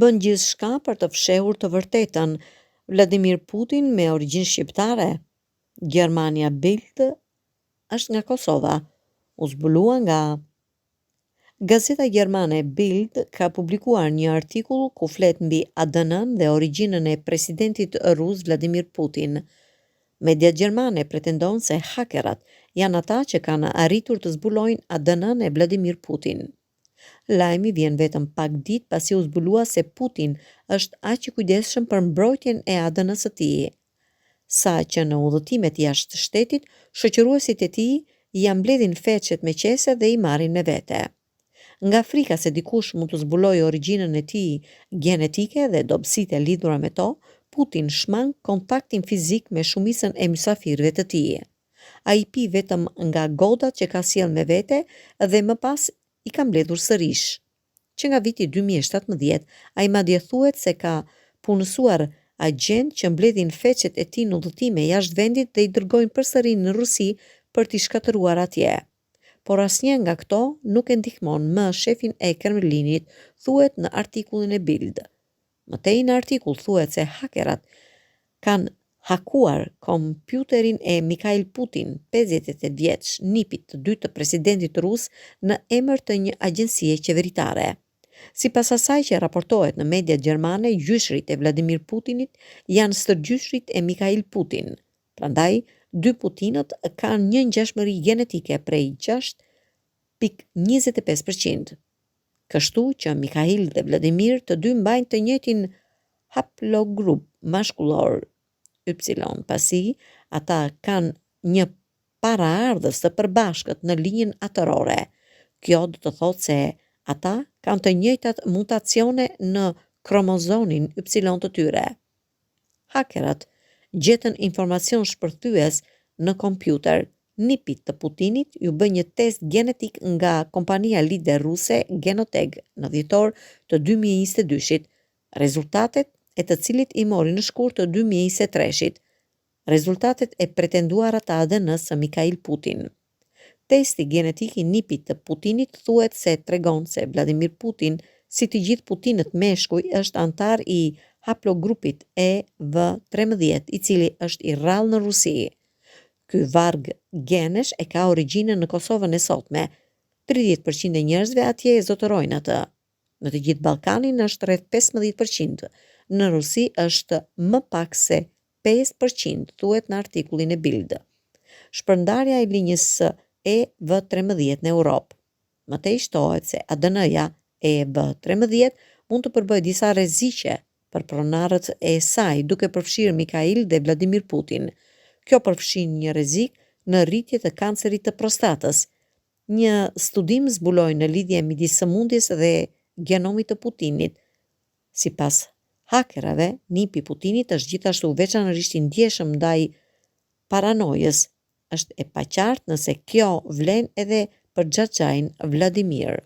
Bën gjithçka për të fshehur të vërtetën. Vladimir Putin me origjinë shqiptare. Gjermania Bild është nga Kosova. U zbulua nga Gazeta gjermane Bild ka publikuar një artikull ku flet mbi ADN-n dhe origjinën e presidentit rus Vladimir Putin. Mediat gjermane pretendojnë se hakerat janë ata që kanë arritur të zbulojnë ADN-n e Vladimir Putin. Lajmi vjen vetëm pak ditë pasi u zbulua se Putin është aq i kujdesshëm për mbrojtjen e ADN-s së tij, sa që në udhëtimet jashtë shtetit, shoqëruesit e tij ja mbledhin feçet me qese dhe i marrin me vete. Nga frika se dikush mund të zbulojë origjinën e tij genetike dhe dobësitë e lidhura me to, Putin shmang kontaktin fizik me shumicën e mysafirëve të tij. Ai pi vetëm nga godat që ka sjell me vete dhe më pas i ka mbledhur sërish. Që nga viti 2017, ai madje thuhet se ka punësuar agent që mbledhin feçet e tij në udhëtime jashtë vendit dhe i dërgojnë përsëri në Rusi për t'i shkatëruar atje. Por asnjë nga këto nuk e ndihmon më shefin e Kremlinit, thuhet në artikullin e Bild. Mëtej në artikull thuhet se hakerat kanë hakuar kompjuterin e Mikhail Putin, 58 vjeç, nipit të dytë të presidentit rus, në emër të një agjencie qeveritare. Sipas asaj që raportohet në mediat gjermane, gjyshrit e Vladimir Putinit janë stërgjyshrit e Mikhail Putin. Prandaj, dy Putinët kanë një ngjashmëri genetike prej 6,25%. Kështu që Mikhail dhe Vladimir të dy mbajnë të njëjtin haplogrup mashkullor Y, pasi ata kanë një paraardhës të përbashkët në linjën atërore. Kjo do të thotë se ata kanë të njëjtat mutacione në kromozomin Y të tyre. Hakerat gjetën informacion shpërthyes në kompjuter. Nipit të Putinit ju bë një test genetik nga kompania lider ruse Genotech në dhjetor të 2022-shit. Rezultatet e të cilit i mori në shkurt të 2023-shit. Rezultatet e pretenduara të ADN-s së Mikhail Putin. Testi genetik i nipit të Putinit thuhet se tregon se Vladimir Putin, si të gjithë Putinët meshkuj, është antar i haplogrupit EV13, i cili është i rrallë në Rusi. Ky varg genesh e ka origjinën në Kosovën e sotme. 30% e njerëzve atje e zotërojnë atë. Në të gjithë Ballkanin është rreth 15%. Në Rusi është më pak se 5%, thuhet në artikullin e Bild. Shpërndarja e linjës EV13 në Europë. Mëtej shtohet se ADN-ja EV13 mund të përbëjë disa rreziqe për pronarët e saj, duke përfshirë Mikhail dhe Vladimir Putin. Kjo përfshin një rrezik në rritje të kancerit të prostatës. Një studim zbuloi në lidhje midis sëmundjes dhe genomit të Putinit. Sipas hakerave, nipi Putinit është gjithashtu veçanërisht i ndjeshëm ndaj paranojës. Është e paqartë nëse kjo vlen edhe për xhaxhain Vladimir.